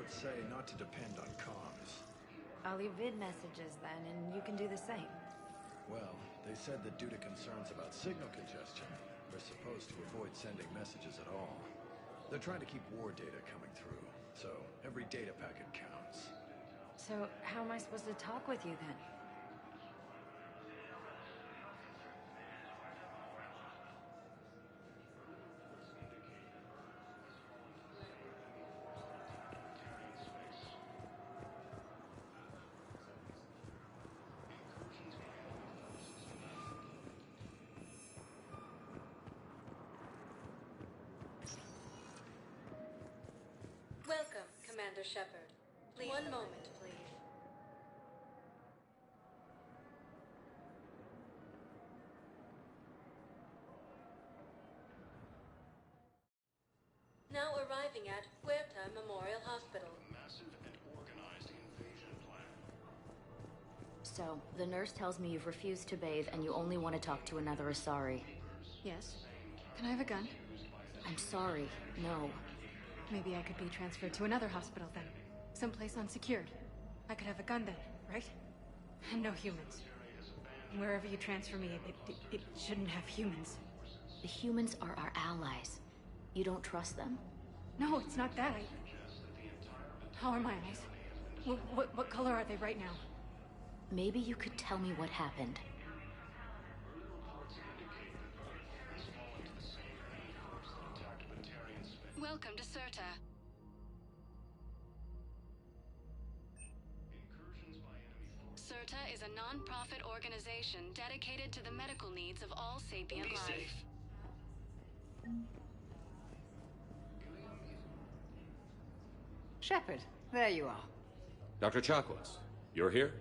would say not to depend on comms. I'll leave vid messages then, and you can do the same. Well, they said that due to concerns about signal congestion, we're supposed to avoid sending messages at all. They're trying to keep war data coming through, so every data packet counts. So, how am I supposed to talk with you then? Welcome, Commander Shepard. Please, one moment, please. Now arriving at Huerta Memorial Hospital. Massive and organized invasion plan. So, the nurse tells me you've refused to bathe and you only want to talk to another Asari. Yes. Can I have a gun? I'm sorry, no. Maybe I could be transferred to another hospital then. Someplace unsecured. I could have a gun then, right? And no humans. Wherever you transfer me, it shouldn't have humans. The humans are our allies. You don't trust them? No, it's not that. How are my eyes? What color are they right now? Maybe you could tell me what happened. Welcome to Serta. Serta is a non-profit organization dedicated to the medical needs of all sapient life. Shepard, there you are. Dr. Chakwas, you're here?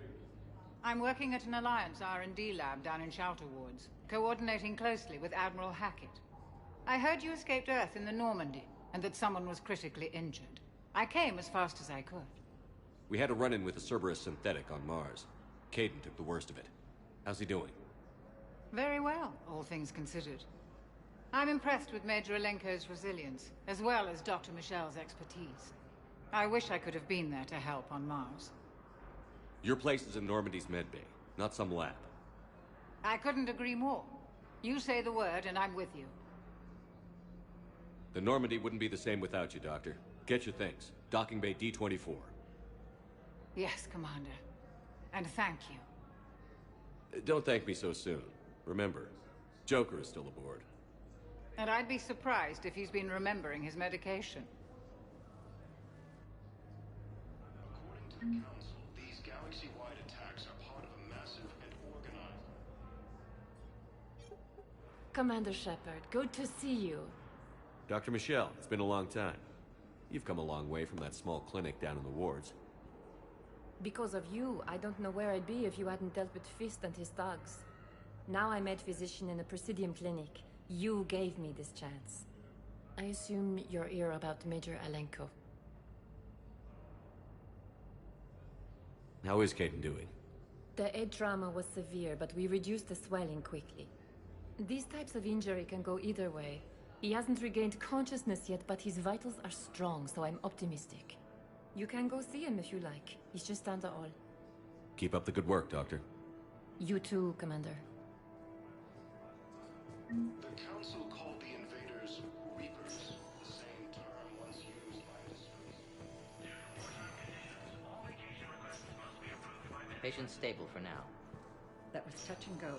I'm working at an Alliance R&D lab down in Shelter Wards, coordinating closely with Admiral Hackett. I heard you escaped Earth in the Normandy, and that someone was critically injured. I came as fast as I could. We had a run-in with a Cerberus synthetic on Mars. Caden took the worst of it. How's he doing? Very well, all things considered. I'm impressed with Major Alenko's resilience, as well as Dr. Michel's expertise. I wish I could have been there to help on Mars. Your place is in Normandy's medbay, not some lab. I couldn't agree more. You say the word and I'm with you. The Normandy wouldn't be the same without you, Doctor. Get your things. Docking Bay D-24. Yes, Commander. And thank you. Don't thank me so soon. Remember, Joker is still aboard. And I'd be surprised if he's been remembering his medication. According to the Council, these galaxy-wide attacks are part of a massive and organized... Commander Shepard, good to see you. Dr. Michel, it's been a long time. You've come a long way from that small clinic down in the wards. Because of you, I don't know where I'd be if you hadn't dealt with Fist and his thugs. Now I'm med physician in a Presidium clinic. You gave me this chance. I assume you're here about Major Alenko. How is Caden doing? The head trauma was severe, but we reduced the swelling quickly. These types of injury can go either way. He hasn't regained consciousness yet, but his vitals are strong, so I'm optimistic. You can go see him if you like. He's just down the hall. Keep up the good work, Doctor. You too, Commander. The Council called the invaders Reapers, the same term once used by Patient stable for now. That was touch and go.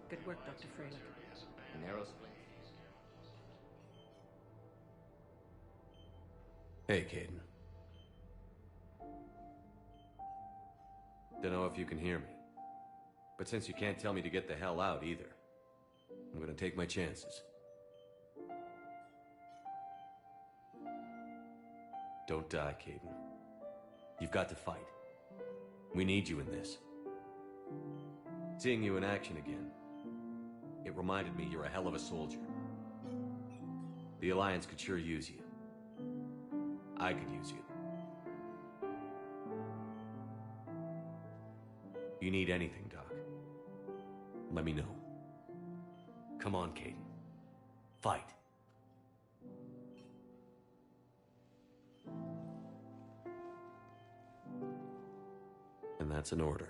Good work, Dr. Freilich. Narrow split. Hey, Caden. Dunno if you can hear me. But since you can't tell me to get the hell out either, I'm gonna take my chances. Don't die, Caden. You've got to fight. We need you in this. Seeing you in action again, it reminded me you're a hell of a soldier. The Alliance could sure use you. I could use you. You need anything, Doc, let me know. Come on, Caden. Fight. That's an order.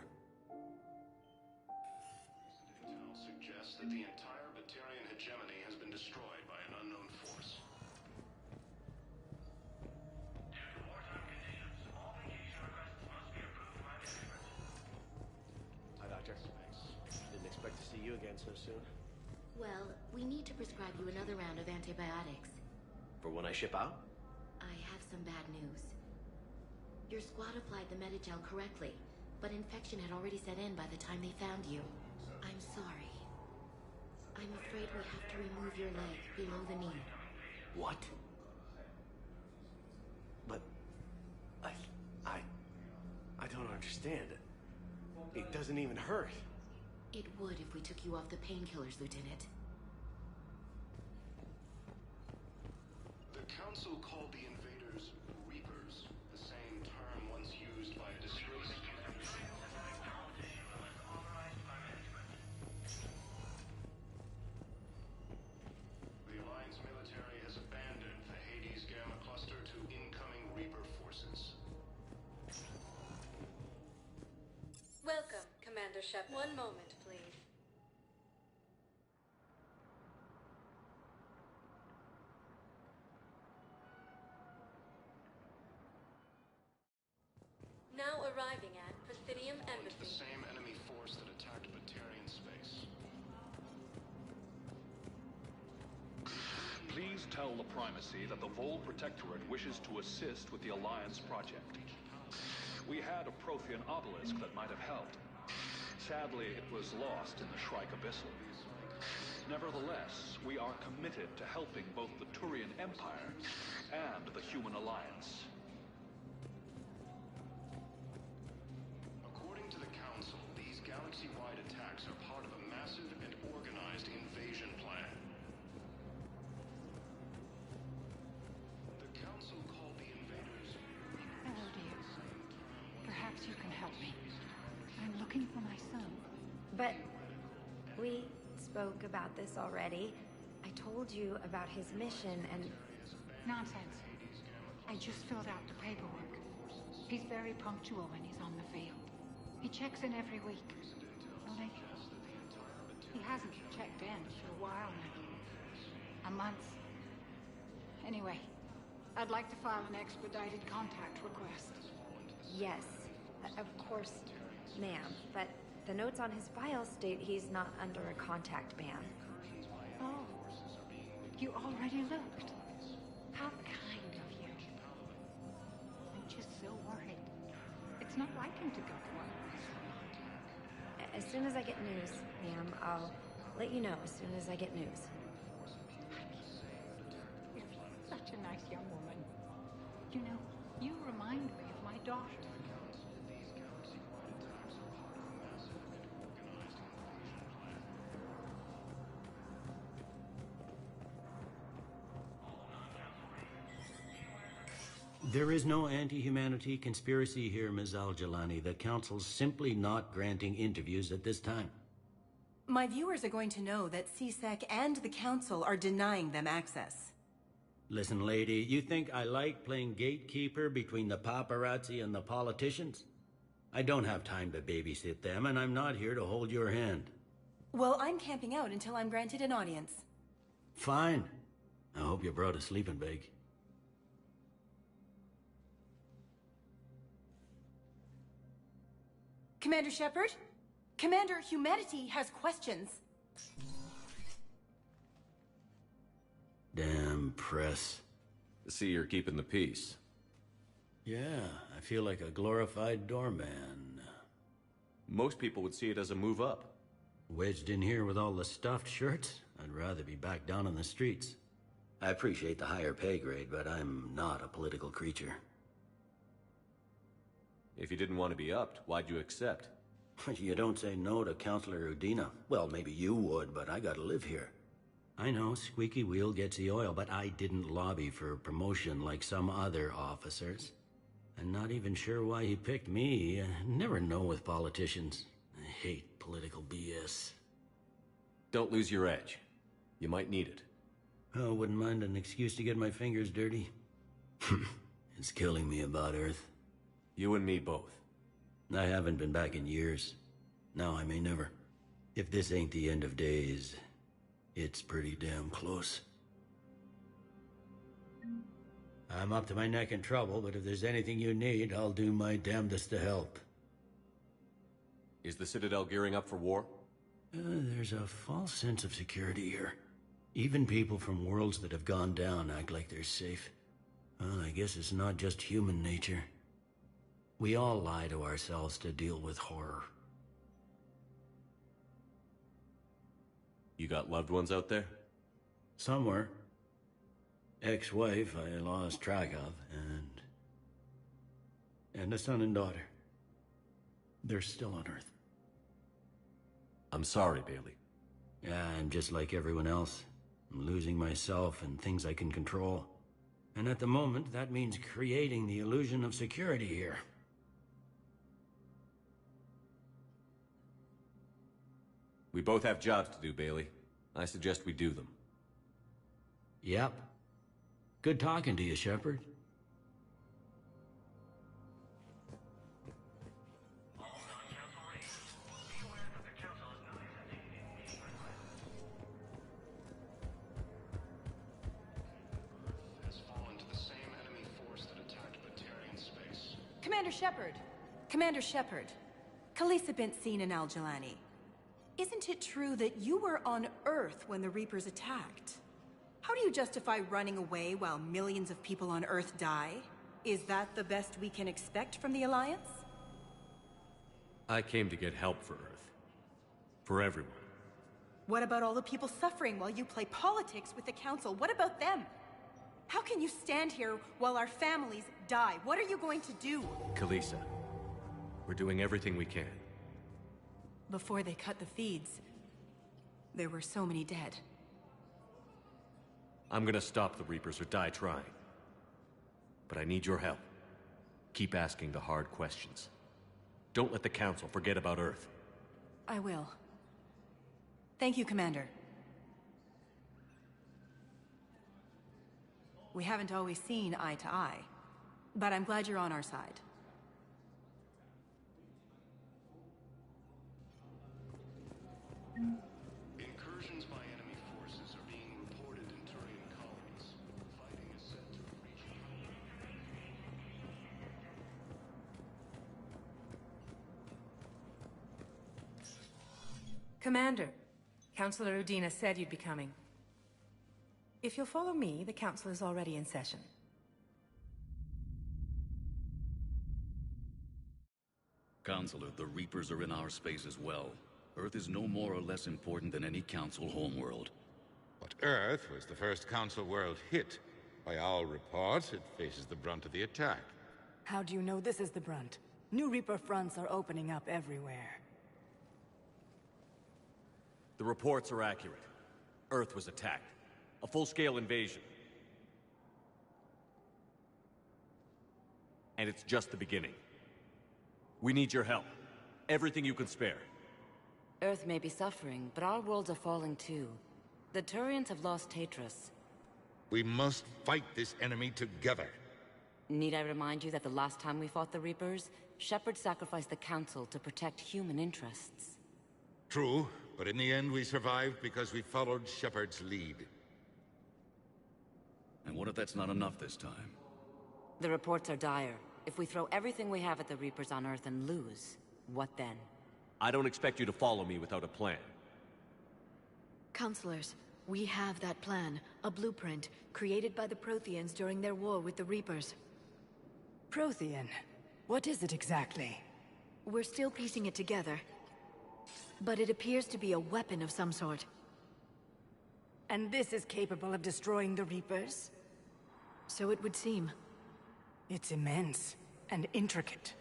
Intel suggests that the entire Batarian hegemony has been destroyed by an unknown force. Hi, Doctor. Didn't expect to see you again so soon. Well, we need to prescribe you another round of antibiotics. For when I ship out? I have some bad news. Your squad applied the Medigel correctly, but infection had already set in by the time they found you. I'm sorry. I'm afraid we have to remove your leg below the knee. What? But... I don't understand. It doesn't even hurt. It would if we took you off the painkillers, Lieutenant. The Council called the invaders Reapers, the same term once used by a disgraced The Alliance military has abandoned the Hades Gamma cluster to incoming Reaper forces. Welcome, Commander Shepard. One moment, please. Now arriving at Presidium The Embassy. same enemy force that attacked Batarian space. Please tell the Primacy that the Vol Protectorate wishes to assist with the Alliance project. We had a Prothean obelisk that might have helped. Sadly, it was lost in the Shrike Abyssal. Nevertheless, we are committed to helping both the Turian Empire and the Human Alliance. According to the Council, these galaxy-wide attacks are part of a massive and organized invasion plan. The Council called the invaders... Hello, dear. Perhaps you can help me. I'm looking for my son. But we spoke about this already. I told you about his mission and... Nonsense. I just filled out the paperwork. He's very punctual when he's on the field. He checks in every week. Only he hasn't checked in for a while now. A month. Anyway, I'd like to file an expedited contact request. Yes, of course, ma'am. But the notes on his file state he's not under a contact ban. Oh, you already looked. How kind of you. I'm just so worried. It's not like him to go quiet. As soon as I get news, ma'am, I'll let you know as soon as I get news. You're such a nice young woman. You know, you remind me of my daughter. There is no anti-humanity conspiracy here, Ms. Al-Jalani. The Council's simply not granting interviews at this time. My viewers are going to know that CSEC and the Council are denying them access. Listen, lady, you think I like playing gatekeeper between the paparazzi and the politicians? I don't have time to babysit them, and I'm not here to hold your hand. Well, I'm camping out until I'm granted an audience. Fine. I hope you brought a sleeping bag. Commander Shepard? Commander Humanity has questions. Damn press. I see you're keeping the peace. Yeah, I feel like a glorified doorman. Most people would see it as a move up. Wedged in here with all the stuffed shirts? I'd rather be back down on the streets. I appreciate the higher pay grade, but I'm not a political creature. If you didn't want to be upped, why'd you accept? You don't say no to Counselor Udina. Well, maybe you would, but I gotta live here. I know, squeaky wheel gets the oil, but I didn't lobby for promotion like some other officers. I'm not even sure why he picked me. I never know with politicians. I hate political BS. Don't lose your edge. You might need it. Oh, wouldn't mind an excuse to get my fingers dirty. It's killing me about Earth. You and me both. I haven't been back in years. Now I may never. If this ain't the end of days, it's pretty damn close. I'm up to my neck in trouble, but if there's anything you need, I'll do my damnedest to help. Is the Citadel gearing up for war? There's a false sense of security here. Even people from worlds that have gone down act like they're safe. Well, I guess it's not just human nature. We all lie to ourselves to deal with horror. You got loved ones out there? Somewhere. Ex-wife I lost track of, and a son and daughter. They're still on Earth. I'm sorry, Bailey. Yeah, I'm just like everyone else. I'm losing myself and things I can control. And at the moment, that means creating the illusion of security here. We both have jobs to do, Bailey. I suggest we do them. Yep. Good talking to you, Shepard. Commander Shepard! Commander Shepard. Khalisah bint Seen and Al-Jalani. Isn't it true that you were on Earth when the Reapers attacked? How do you justify running away while millions of people on Earth die? Is that the best we can expect from the Alliance? I came to get help for Earth. For everyone. What about all the people suffering while you play politics with the Council? What about them? How can you stand here while our families die? What are you going to do? Khalisah, we're doing everything we can. Before they cut the feeds, there were so many dead. I'm gonna stop the Reapers or die trying. But I need your help. Keep asking the hard questions. Don't let the Council forget about Earth. I will. Thank you, Commander. We haven't always seen eye to eye, but I'm glad you're on our side. Incursions by enemy forces are being reported in Turian colonies. Fighting is set to reach. Commander, Councilor Udina said you'd be coming. If you'll follow me, the Council is already in session. Counselor, the Reapers are in our space as well. Earth is no more or less important than any Council homeworld. But Earth was the first Council world hit. By all reports, it faces the brunt of the attack. How do you know this is the brunt? New Reaper fronts are opening up everywhere. The reports are accurate. Earth was attacked. A full-scale invasion. And it's just the beginning. We need your help. Everything you can spare. Earth may be suffering, but our worlds are falling too. The Turians have lost Tatris. We must fight this enemy together. Need I remind you that the last time we fought the Reapers, Shepard sacrificed the Council to protect human interests? True, but in the end we survived because we followed Shepard's lead. And what if that's not enough this time? The reports are dire. If we throw everything we have at the Reapers on Earth and lose, what then? I don't expect you to follow me without a plan. Counselors, we have that plan. A blueprint, created by the Protheans during their war with the Reapers. Prothean? What is it exactly? We're still piecing it together. But it appears to be a weapon of some sort. And this is capable of destroying the Reapers? So it would seem. It's immense and intricate.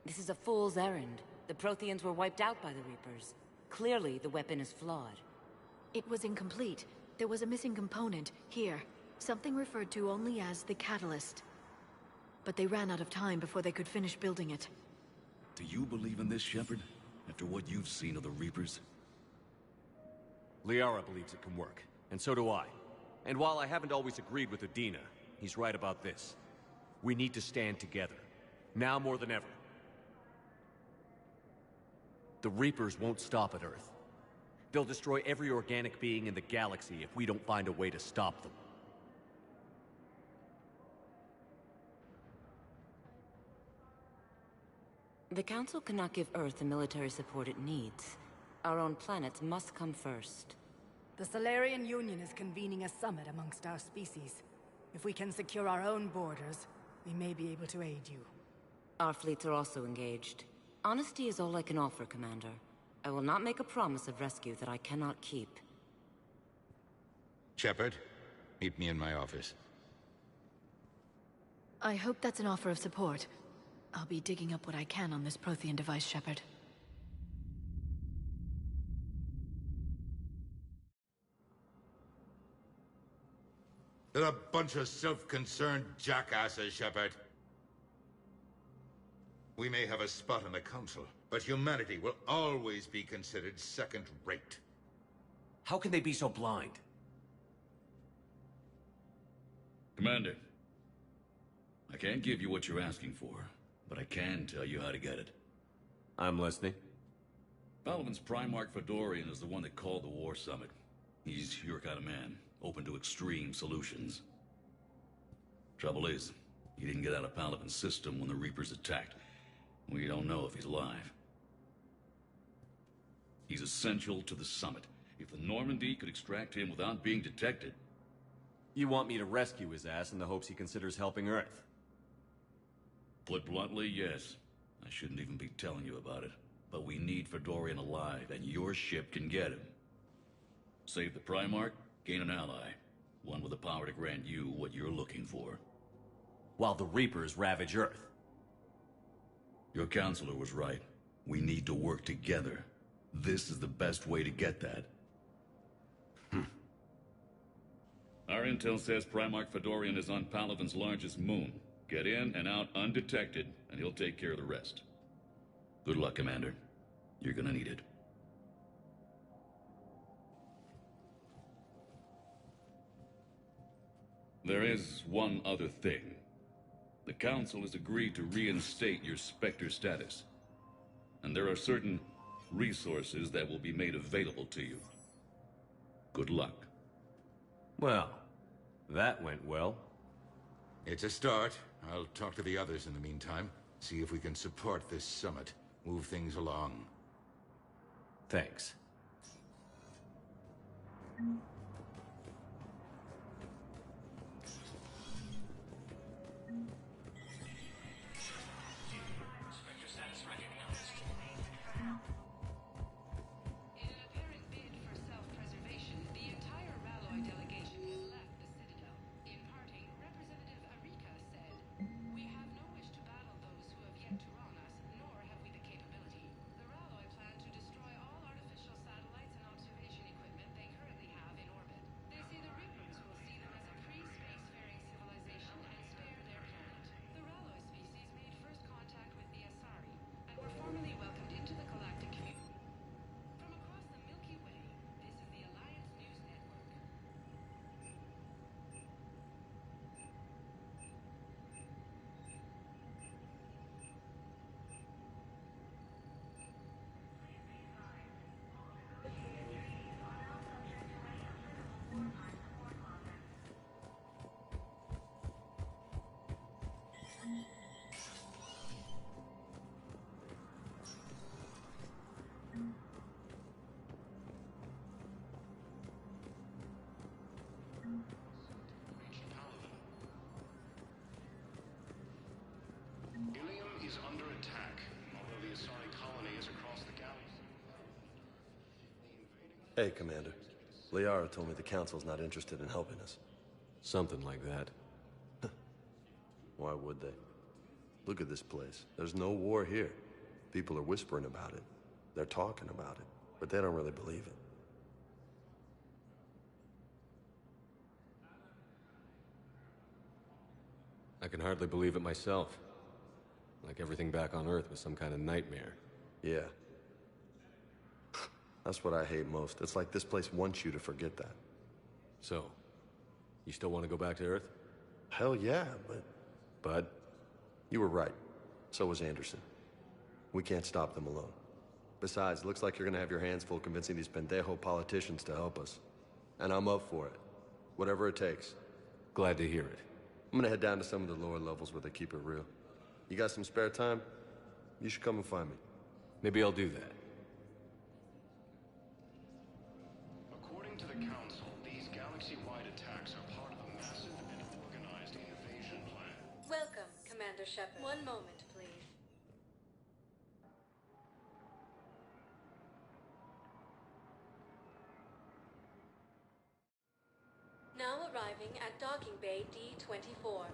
This is a fool's errand. The Protheans were wiped out by the Reapers. Clearly, the weapon is flawed. It was incomplete. There was a missing component, here. Something referred to only as the catalyst. But they ran out of time before they could finish building it. Do you believe in this, Shepard? After what you've seen of the Reapers? Liara believes it can work, and so do I. And while I haven't always agreed with Udina, he's right about this. We need to stand together. Now more than ever. The Reapers won't stop at Earth. They'll destroy every organic being in the galaxy if we don't find a way to stop them. The Council cannot give Earth the military support it needs. Our own planets must come first. The Solarian Union is convening a summit amongst our species. If we can secure our own borders, we may be able to aid you. Our fleets are also engaged. Honesty is all I can offer, Commander. I will not make a promise of rescue that I cannot keep. Shepard, meet me in my office. I hope that's an offer of support. I'll be digging up what I can on this Prothean device, Shepard. They're a bunch of self-concerned jackasses, Shepard. We may have a spot in the Council, but humanity will always be considered second-rate. How can they be so blind? Commander, I can't give you what you're asking for, but I can tell you how to get it. I'm listening. Palaven's Primarch Fedorian is the one that called the War Summit. He's your kind of man, open to extreme solutions. Trouble is, he didn't get out of Palaven's system when the Reapers attacked. We don't know if he's alive. He's essential to the summit. If the Normandy could extract him without being detected... You want me to rescue his ass in the hopes he considers helping Earth? Put bluntly, yes. I shouldn't even be telling you about it. But we need Fedorian alive, and your ship can get him. Save the Primarch, gain an ally. One with the power to grant you what you're looking for. While the Reapers ravage Earth. Your counselor was right. We need to work together. This is the best way to get that. Our intel says Primarch Fedorian is on Palaven's largest moon. Get in and out undetected, and he'll take care of the rest. Good luck, Commander. You're gonna need it. There is one other thing. The Council has agreed to reinstate your Spectre status. And there are certain resources that will be made available to you. Good luck. Well, that went well. It's a start. I'll talk to the others in the meantime. See if we can support this summit. Move things along. Thanks. Hey, Commander. Liara told me the Council's not interested in helping us. Something like that. Why would they? Look at this place. There's no war here. People are whispering about it. They're talking about it, but they don't really believe it. I can hardly believe it myself. Like everything back on Earth was some kind of nightmare. Yeah. That's what I hate most. It's like this place wants you to forget that. So, you still want to go back to Earth? Hell yeah, but you were right. So was Anderson. We can't stop them alone. Besides, looks like you're gonna have your hands full convincing these pendejo politicians to help us. And I'm up for it. Whatever it takes. Glad to hear it. I'm gonna head down to some of the lower levels where they keep it real. You got some spare time? You should come and find me. Maybe I'll do that. According to the Council, these galaxy-wide attacks are part of a massive and organized invasion plan. Welcome, Commander Shepard. One moment, please. Now arriving at Docking Bay D-24.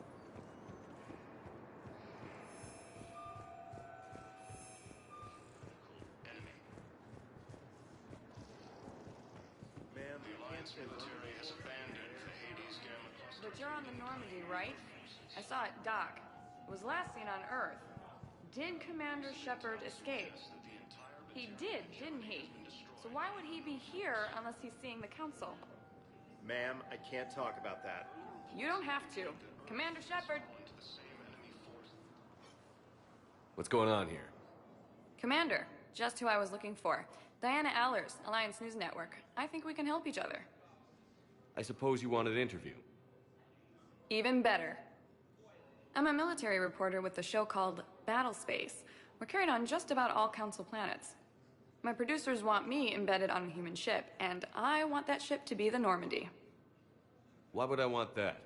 Ma'am, the Alliance military has abandoned the Hades Gamma cluster. But you're on the Normandy, right? I saw it dock. It was last seen on Earth. Did Commander Shepard escape? He did, didn't he? So why would he be here unless he's seeing the Council? Ma'am, I can't talk about that. You don't have to. Commander Shepard! What's going on here? Commander, just who I was looking for. Diana Allers, Alliance News Network. I think we can help each other. I suppose you want an interview. Even better. I'm a military reporter with the show called Battle Space. We're carried on just about all Council planets. My producers want me embedded on a human ship, and I want that ship to be the Normandy. Why would I want that?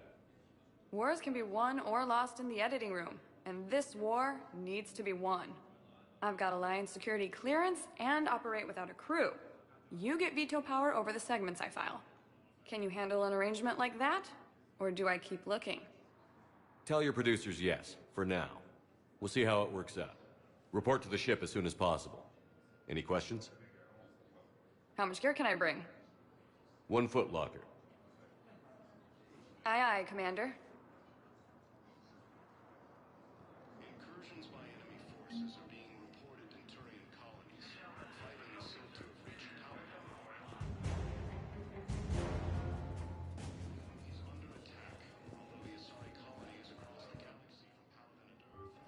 Wars can be won or lost in the editing room, and this war needs to be won. I've got Alliance security clearance and operate without a crew. You get veto power over the segments I file. Can you handle an arrangement like that? Or do I keep looking? Tell your producers yes, for now. We'll see how it works out. Report to the ship as soon as possible. Any questions? How much gear can I bring? 1 foot locker. Aye, aye, Commander. Incursions by enemy forces are being reported in Turian colonies. Fighting is said to have reached power. Is under attack, although the Asari colony is across the galaxy from Paladin and Earth.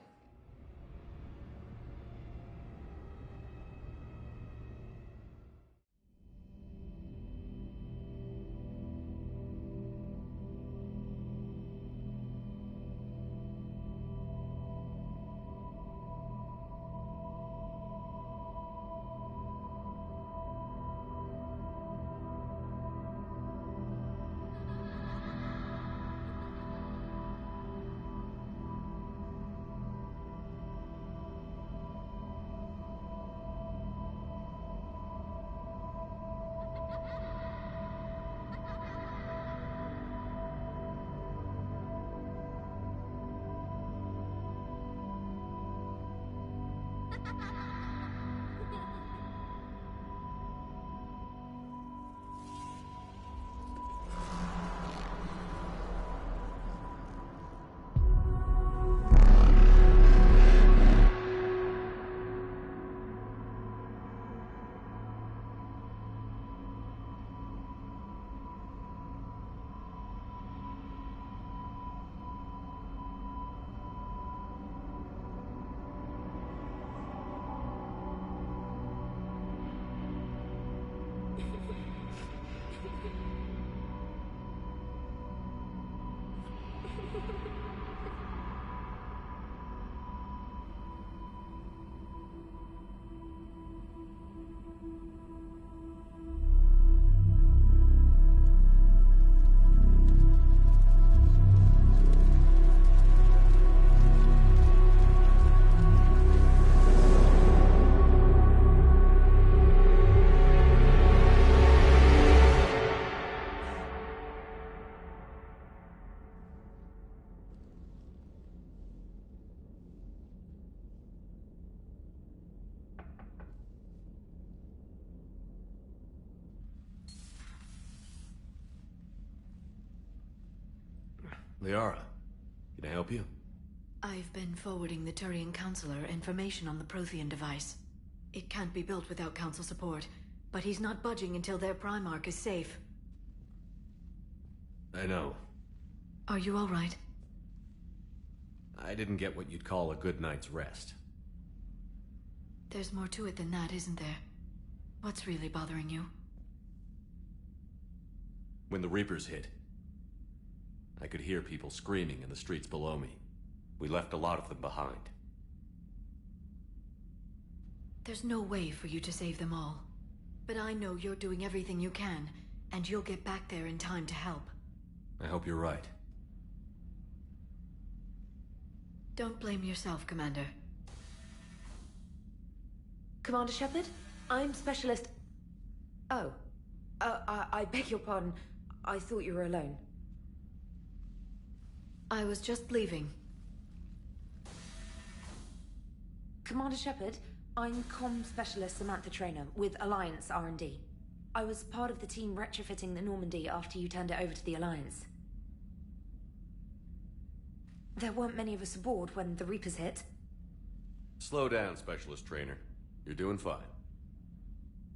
Liara, can I help you? I've been forwarding the Turian Counselor information on the Prothean device. It can't be built without Council support, but he's not budging until their Primarch is safe. I know. Are you all right? I didn't get what you'd call a good night's rest. There's more to it than that, isn't there? What's really bothering you? When the Reapers hit, I could hear people screaming in the streets below me. We left a lot of them behind. There's no way for you to save them all. But I know you're doing everything you can, and you'll get back there in time to help. I hope you're right. Don't blame yourself, Commander. Commander Shepard? I'm Specialist... Oh. I beg your pardon. I thought you were alone. I was just leaving. Commander Shepard, I'm Comm Specialist Samantha Traynor with Alliance R&D. I was part of the team retrofitting the Normandy after you turned it over to the Alliance. There weren't many of us aboard when the Reapers hit. Slow down, Specialist Trainer. You're doing fine.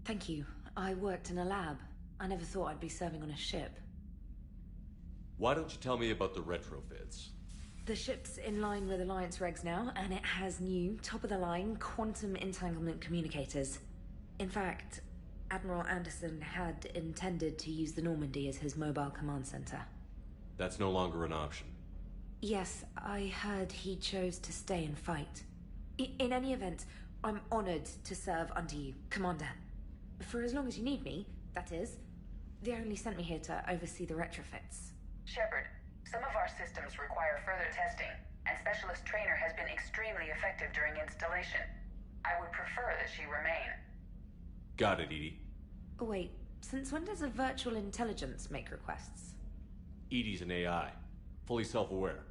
Thank you. I worked in a lab. I never thought I'd be serving on a ship. Why don't you tell me about the retrofits? The ship's in line with Alliance regs now, and it has new, top-of-the-line, quantum entanglement communicators. In fact, Admiral Anderson had intended to use the Normandy as his mobile command center. That's no longer an option. Yes, I heard he chose to stay and fight. In any event, I'm honored to serve under you, Commander. For as long as you need me, that is. They only sent me here to oversee the retrofits. Shepard, some of our systems require further testing, and Specialist Trainer has been extremely effective during installation. I would prefer that she remain. Got it, Edie. Oh, wait, since when does a virtual intelligence make requests? Edie's an AI, fully self-aware.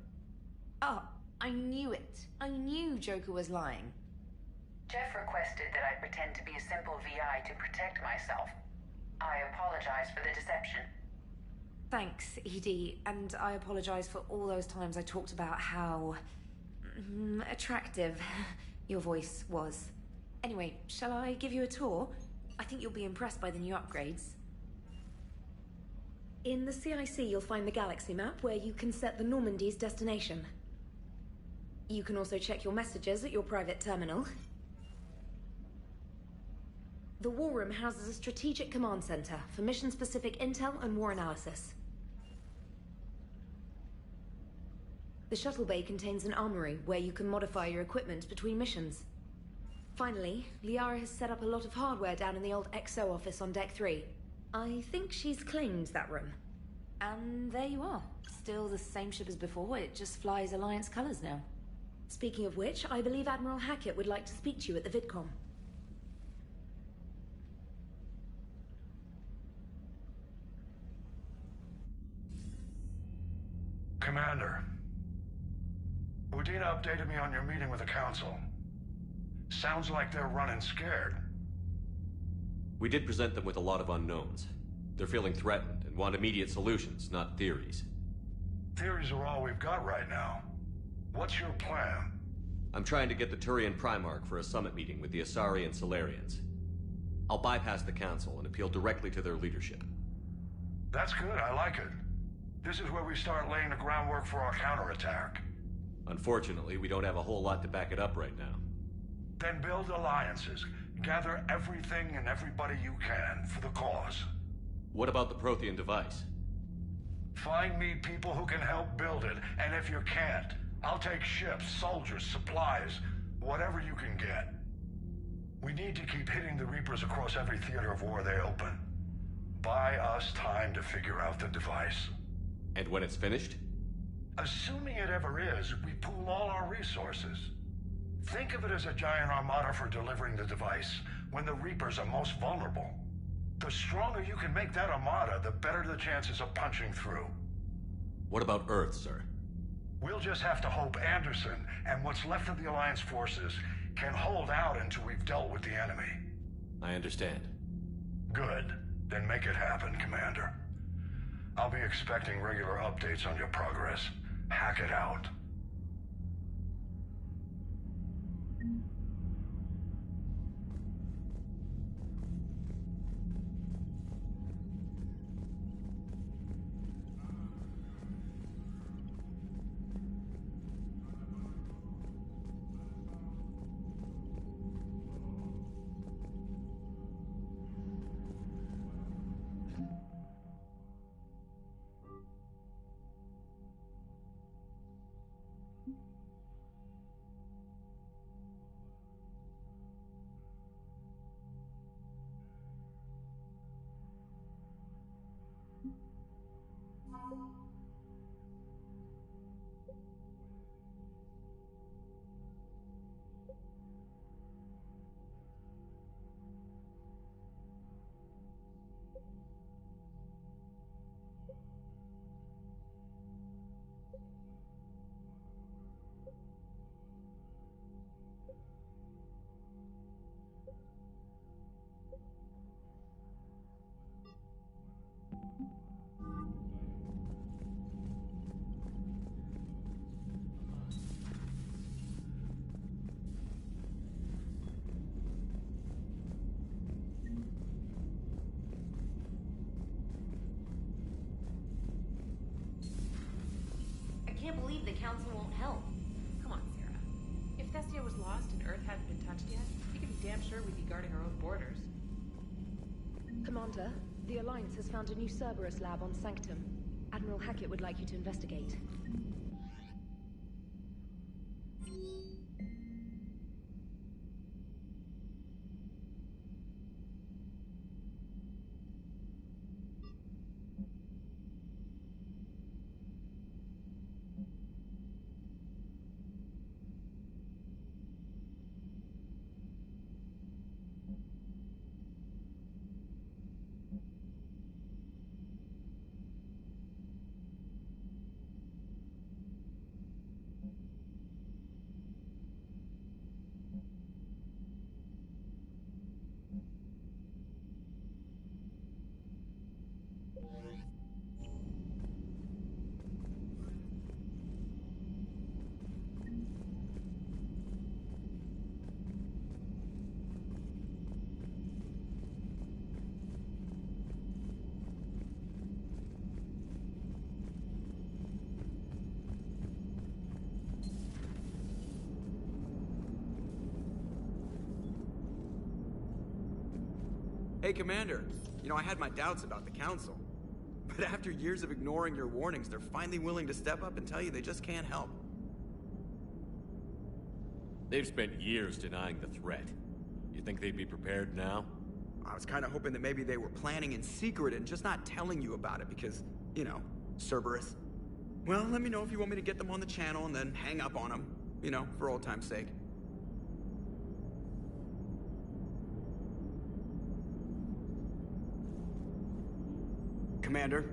Oh, I knew it. I knew Joker was lying. Jeff requested that I pretend to be a simple VI to protect myself. I apologize for the deception. Thanks, Edie, and I apologize for all those times I talked about how... attractive your voice was. Anyway, shall I give you a tour? I think you'll be impressed by the new upgrades. In the CIC, you'll find the galaxy map where you can set the Normandy's destination. You can also check your messages at your private terminal. The War Room houses a strategic command center for mission-specific intel and war analysis. The shuttle bay contains an armory where you can modify your equipment between missions. Finally, Liara has set up a lot of hardware down in the old XO office on Deck 3. I think she's claimed that room. And there you are. Still the same ship as before, it just flies Alliance colors now. Speaking of which, I believe Admiral Hackett would like to speak to you at the VidCom. Commander, Udina updated me on your meeting with the Council. Sounds like they're running scared. We did present them with a lot of unknowns. They're feeling threatened and want immediate solutions, not theories. Theories are all we've got right now. What's your plan? I'm trying to get the Turian Primarch for a summit meeting with the Asari and Solarians. I'll bypass the Council and appeal directly to their leadership. That's good, I like it. This is where we start laying the groundwork for our counterattack. Unfortunately, we don't have a whole lot to back it up right now. Then build alliances. Gather everything and everybody you can for the cause. What about the Prothean device? Find me people who can help build it, and if you can't, I'll take ships, soldiers, supplies, whatever you can get. We need to keep hitting the Reapers across every theater of war they open. Buy us time to figure out the device. And when it's finished? Assuming it ever is, we pool all our resources. Think of it as a giant armada for delivering the device, when the Reapers are most vulnerable. The stronger you can make that armada, the better the chances of punching through. What about Earth, sir? We'll just have to hope Anderson and what's left of the Alliance forces can hold out until we've dealt with the enemy. I understand. Good. Then make it happen, Commander. I'll be expecting regular updates on your progress. Hack it out. can't believe the Council won't help. Come on, Sarah. If Thestia was lost and Earth hadn't been touched yet, you can be damn sure we'd be guarding our own borders. Commander, the Alliance has found a new Cerberus lab on Sanctum. Admiral Hackett would like you to investigate. Hey, Commander. You know, I had my doubts about the Council. But after years of ignoring your warnings, they're finally willing to step up and tell you they just can't help. They've spent years denying the threat. You think they'd be prepared now? I was kind of hoping that maybe they were planning in secret and just not telling you about it because, you know, Cerberus. Well, let me know if you want me to get them on the channel and then hang up on them, you know, for old time's sake. Commander?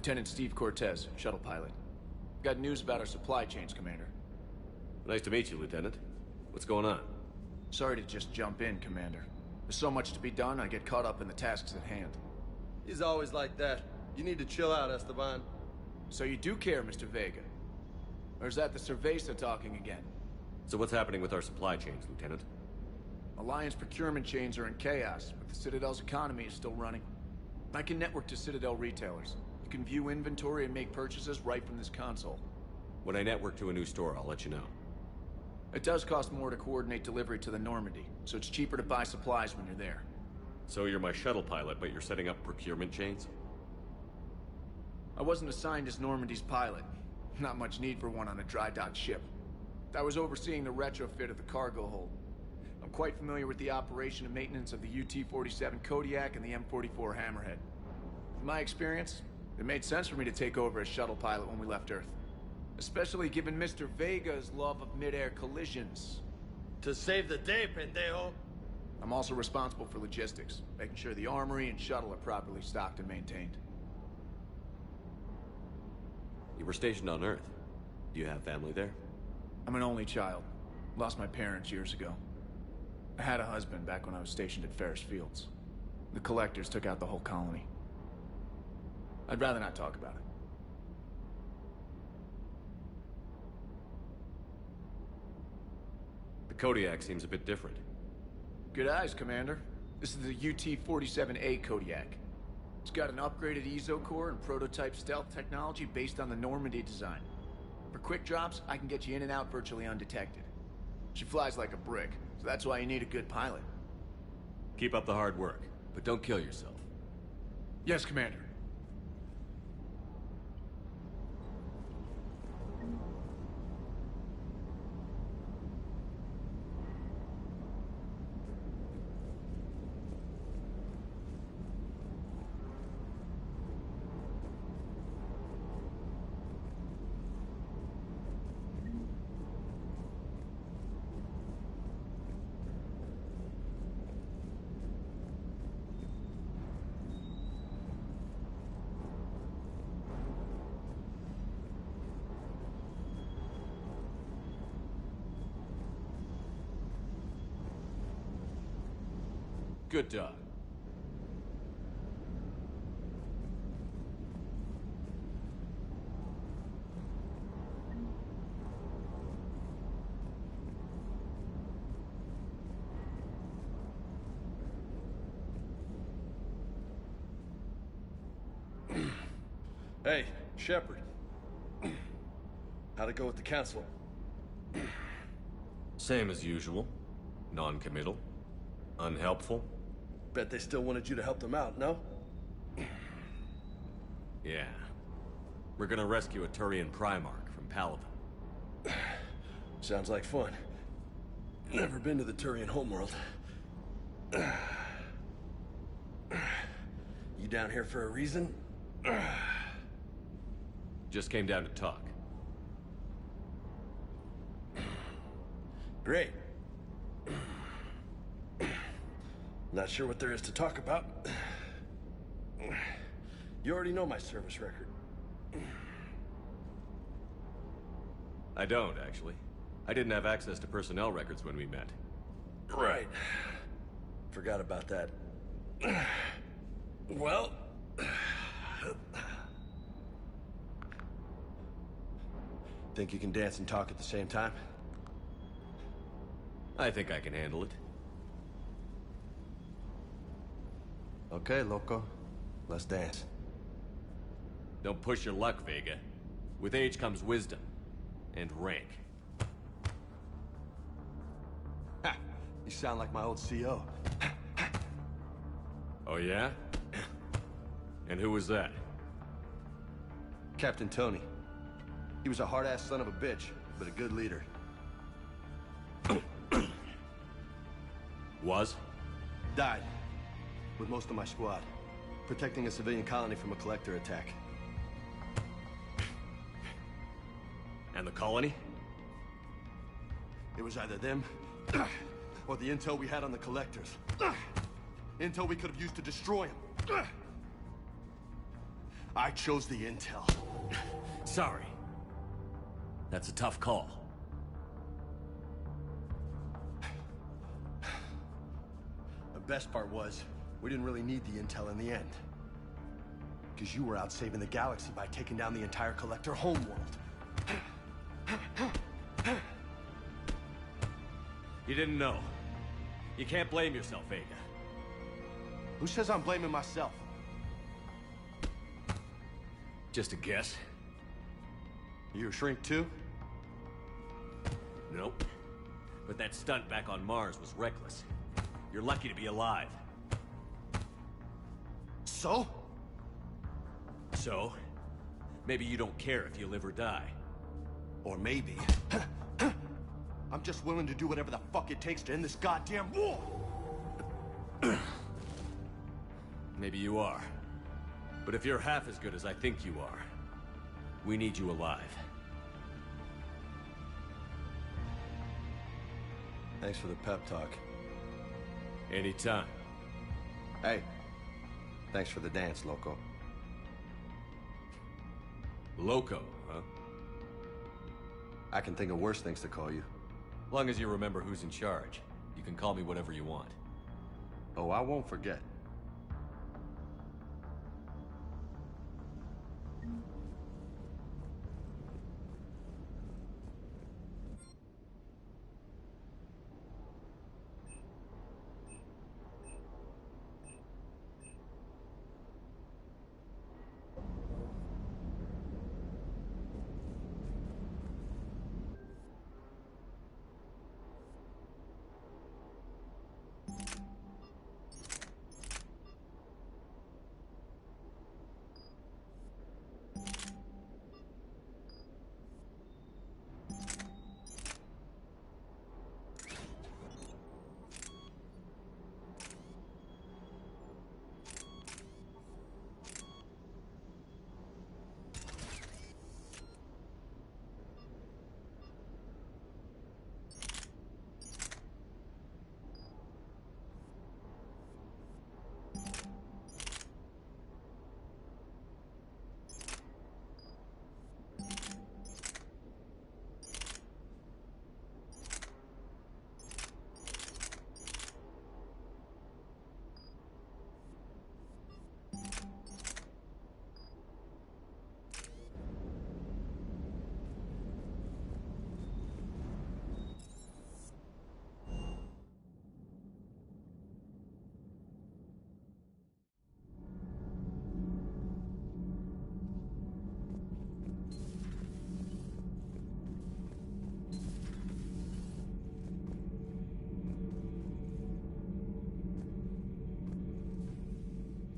Lieutenant Steve Cortez, shuttle pilot. Got news about our supply chains, Commander. Nice to meet you, Lieutenant. What's going on? Sorry to just jump in, Commander. There's so much to be done, I get caught up in the tasks at hand. He's always like that. You need to chill out, Esteban. So you do care, Mr. Vega? Or is that the Cerveza talking again? So what's happening with our supply chains, Lieutenant? Alliance procurement chains are in chaos, but the Citadel's economy is still running. I can network to Citadel retailers. You can view inventory and make purchases right from this console. When I network to a new store, I'll let you know. It does cost more to coordinate delivery to the Normandy, so it's cheaper to buy supplies when you're there. So you're my shuttle pilot, but you're setting up procurement chains? I wasn't assigned as Normandy's pilot. Not much need for one on a dry dock ship. I was overseeing the retrofit of the cargo hold. I'm quite familiar with the operation and maintenance of the UT-47 Kodiak and the M44 Hammerhead. In my experience, it made sense for me to take over as shuttle pilot when we left Earth. Especially given Mr. Vega's love of mid-air collisions. To save the day, pendejo. I'm also responsible for logistics, making sure the armory and shuttle are properly stocked and maintained. You were stationed on Earth. Do you have family there? I'm an only child. Lost my parents years ago. I had a husband back when I was stationed at Ferris Fields. The collectors took out the whole colony. I'd rather not talk about it. The Kodiak seems a bit different. Good eyes, Commander. This is the UT-47A Kodiak. It's got an upgraded EZO core and prototype stealth technology based on the Normandy design. For quick drops, I can get you in and out virtually undetected. She flies like a brick, so that's why you need a good pilot. Keep up the hard work, but don't kill yourself. Yes, Commander. Good dog. Hey, Shepard. How'd it go with the council? Same as usual. Non-committal. Unhelpful. Bet they still wanted you to help them out, no? Yeah. We're gonna rescue a Turian Primarch from Palaven. Sounds like fun. Never been to the Turian homeworld. You down here for a reason? Just came down to talk. Great. Not sure what there is to talk about. You already know my service record. I don't, actually. I didn't have access to personnel records when we met. Right. Forgot about that. Well... Think you can dance and talk at the same time? I think I can handle it. Okay, loco. Let's dance. Don't push your luck, Vega. With age comes wisdom. And rank. Ha! You sound like my old CO. Oh, yeah? And who was that? Captain Tony. He was a hard-ass son of a bitch, but a good leader. Was? Died. With most of my squad. Protecting a civilian colony from a collector attack. And the colony? It was either them, or the intel we had on the collectors. Intel we could have used to destroy them. I chose the intel. Sorry. That's a tough call. The best part was, we didn't really need the intel in the end. Because you were out saving the galaxy by taking down the entire Collector homeworld. You didn't know. You can't blame yourself, Vega. Who says I'm blaming myself? Just a guess. You a shrink too? Nope. But that stunt back on Mars was reckless. You're lucky to be alive. So? So? Maybe you don't care if you live or die. Or maybe... I'm just willing to do whatever the fuck it takes to end this goddamn war! Maybe you are. But if you're half as good as I think you are, we need you alive. Thanks for the pep talk. Anytime. Hey, thanks for the dance, Loco. Loco, huh? I can think of worse things to call you. Long as you remember who's in charge, you can call me whatever you want. Oh, I won't forget.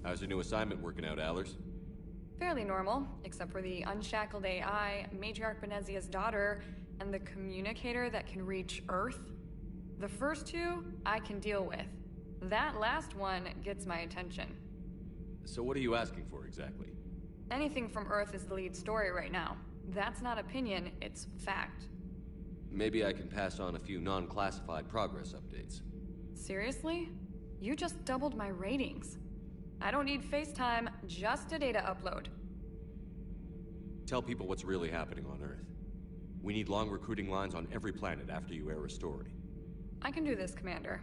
How's your new assignment working out, Allers? Fairly normal, except for the unshackled AI, Matriarch Benezia's daughter, and the communicator that can reach Earth. The first two, I can deal with. That last one gets my attention. So what are you asking for, exactly? Anything from Earth is the lead story right now. That's not opinion, it's fact. Maybe I can pass on a few non-classified progress updates. Seriously? You just doubled my ratings. I don't need FaceTime, just a data upload. Tell people what's really happening on Earth. We need long recruiting lines on every planet after you air a story. I can do this, Commander.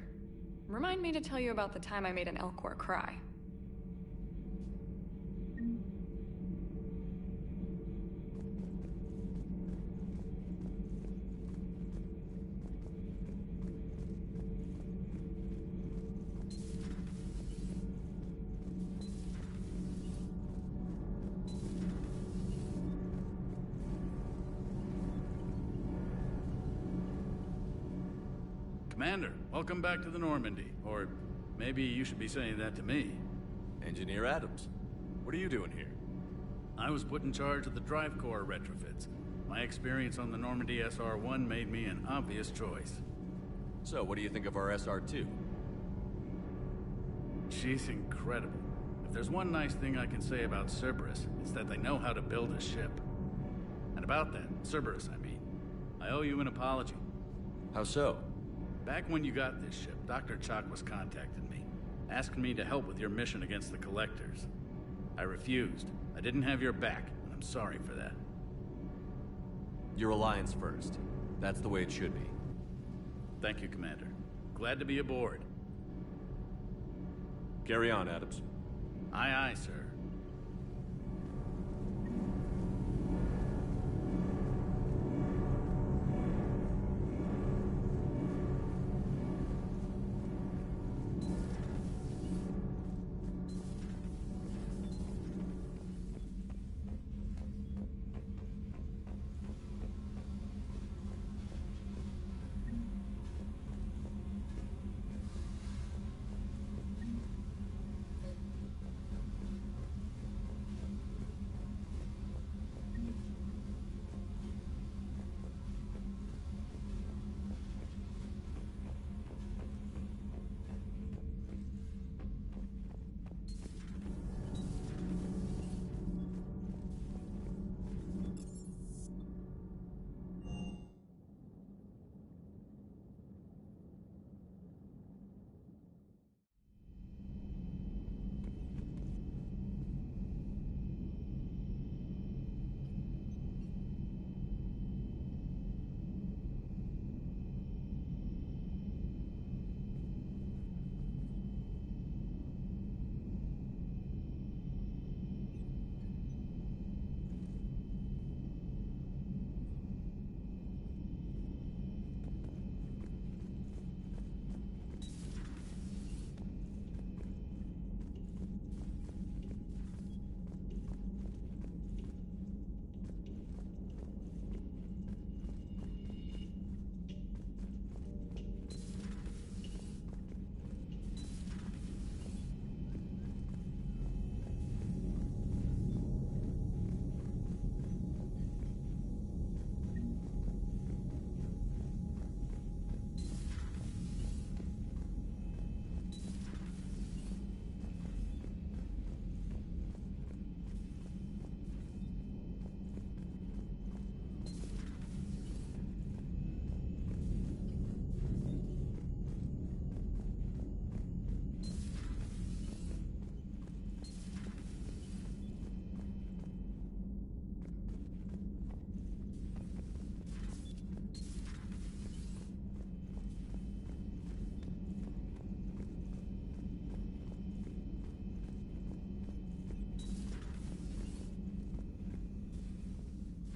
Remind me to tell you about the time I made an Elcor cry. Commander, welcome back to the Normandy. Or maybe you should be saying that to me. Engineer Adams, what are you doing here? I was put in charge of the drive core retrofits. My experience on the Normandy SR-1 made me an obvious choice. So, what do you think of our SR-2? She's incredible. If there's one nice thing I can say about Cerberus, it's that they know how to build a ship. And about that, Cerberus, I mean, I owe you an apology. How so? Back when you got this ship, Dr. Chakwas contacted me, asking me to help with your mission against the Collectors. I refused. I didn't have your back, and I'm sorry for that. Your alliance first. That's the way it should be. Thank you, Commander. Glad to be aboard. Carry on, Adams. Aye, aye, sir.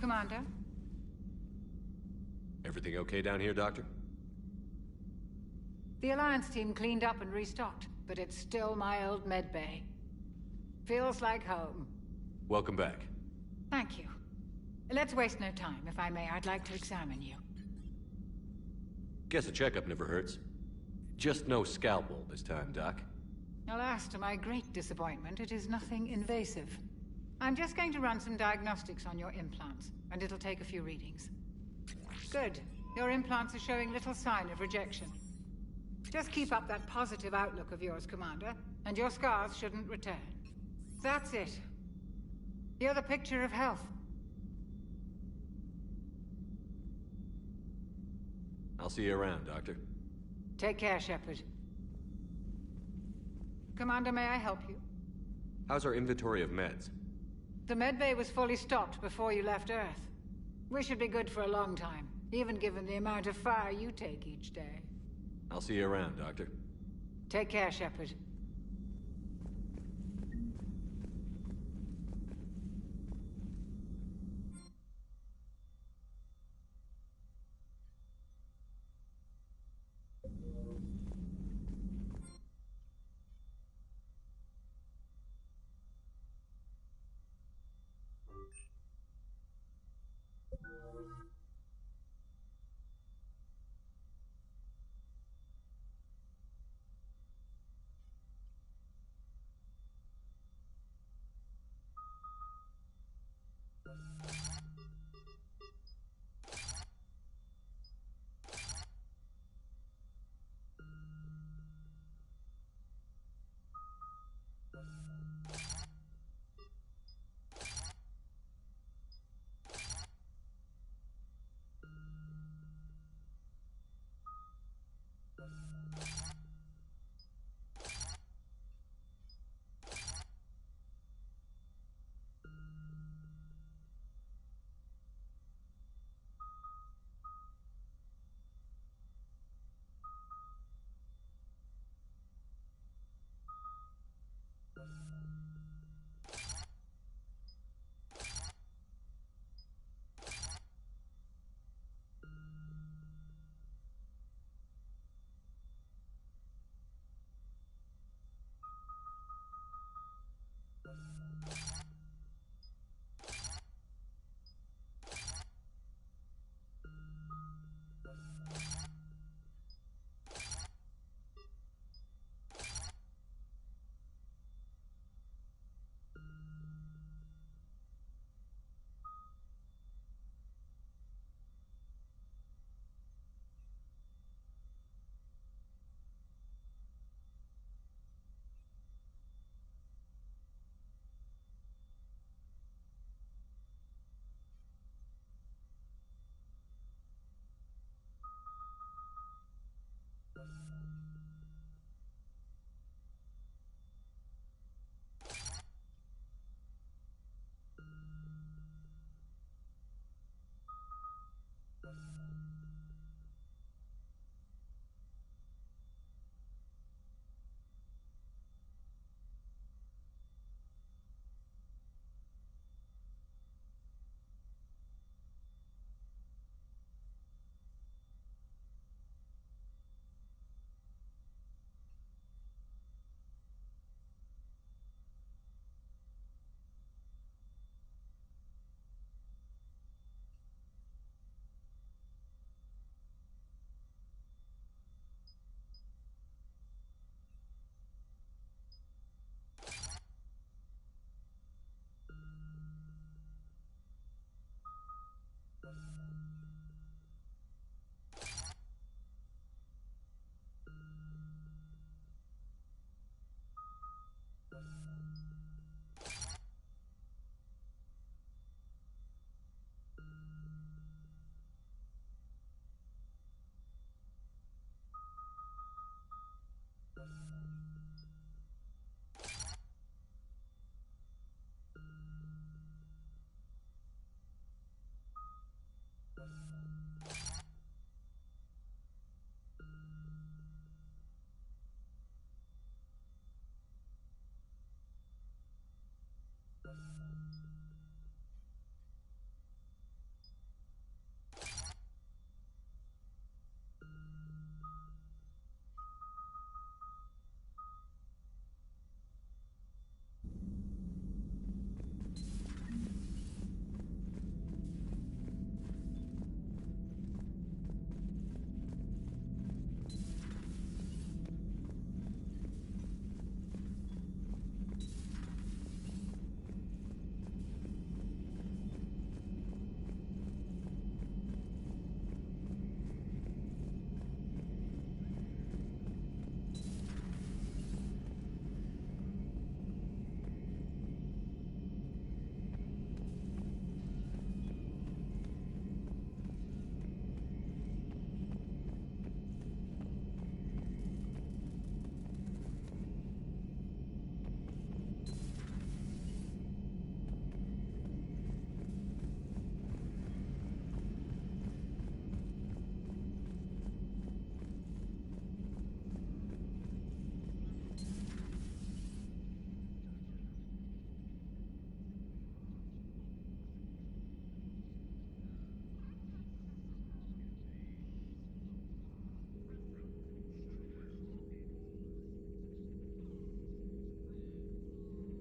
Commander? Everything okay down here, Doctor? The Alliance team cleaned up and restocked, but it's still my old med bay. Feels like home. Welcome back. Thank you. Let's waste no time. If I may, I'd like to examine you. Guess a checkup never hurts. Just no scalpel this time, Doc. Alas, to my great disappointment, it is nothing invasive. I'm just going to run some diagnostics on your implants, and it'll take a few readings. Good. Your implants are showing little sign of rejection. Just keep up that positive outlook of yours, Commander, and your scars shouldn't return. That's it. You're the picture of health. I'll see you around, Doctor. Take care, Shepard. Commander, may I help you? How's our inventory of meds? The medbay was fully stocked before you left Earth. We should be good for a long time, even given the amount of fire you take each day. I'll see you around, Doctor. Take care, Shepard.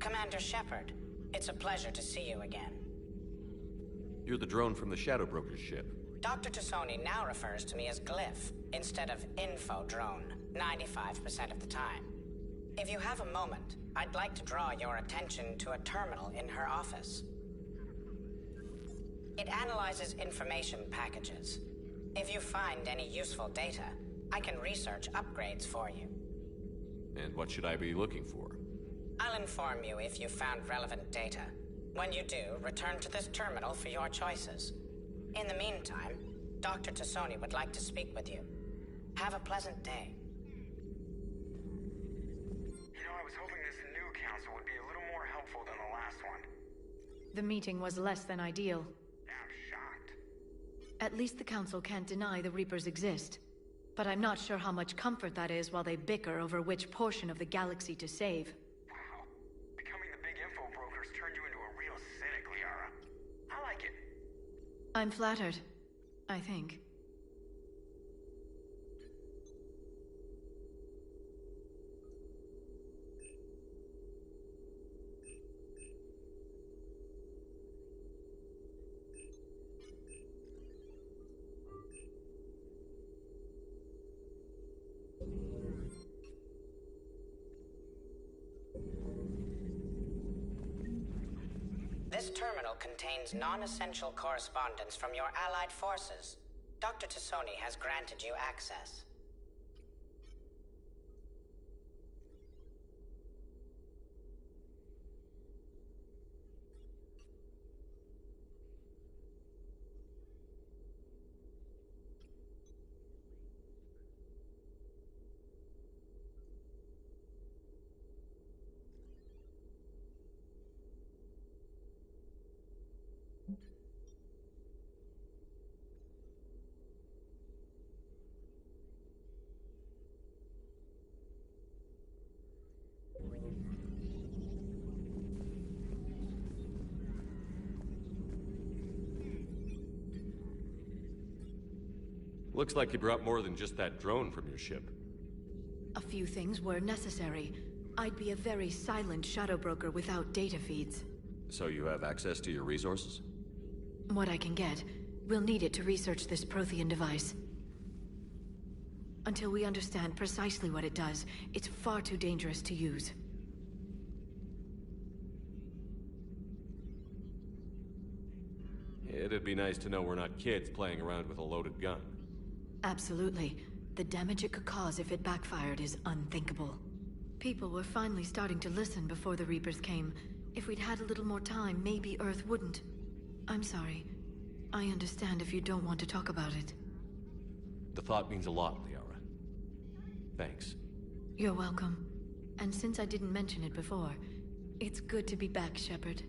Commander Shepard, it's a pleasure to see you again. You're the drone from the Shadow Broker's ship. Dr. Tassoni now refers to me as Glyph instead of Info Drone, 95% of the time. If you have a moment, I'd like to draw your attention to a terminal in her office. It analyzes information packages. If you find any useful data, I can research upgrades for you. And what should I be looking for? I'll inform you if you found relevant data. When you do, return to this terminal for your choices. In the meantime, Dr. Tassoni would like to speak with you. Have a pleasant day. You know, I was hoping this new council would be a little more helpful than the last one. The meeting was less than ideal. I'm shocked. At least the council can't deny the Reapers exist. But I'm not sure how much comfort that is while they bicker over which portion of the galaxy to save. Wow. Becoming the big info brokers turned you into a real cynic, Liara. I like it. I'm flattered. I think. This terminal contains non-essential correspondence from your allied forces. Dr. Tassoni has granted you access. Looks like you brought more than just that drone from your ship. A few things were necessary. I'd be a very silent shadow broker without data feeds. So you have access to your resources? What I can get. We'll need it to research this Prothean device. Until we understand precisely what it does, it's far too dangerous to use. It'd be nice to know we're not kids playing around with a loaded gun. Absolutely. The damage it could cause if it backfired is unthinkable. People were finally starting to listen before the Reapers came. If we'd had a little more time, maybe Earth wouldn't. I'm sorry. I understand if you don't want to talk about it. The thought means a lot, Liara. Thanks. You're welcome. And since I didn't mention it before, it's good to be back, Shepard.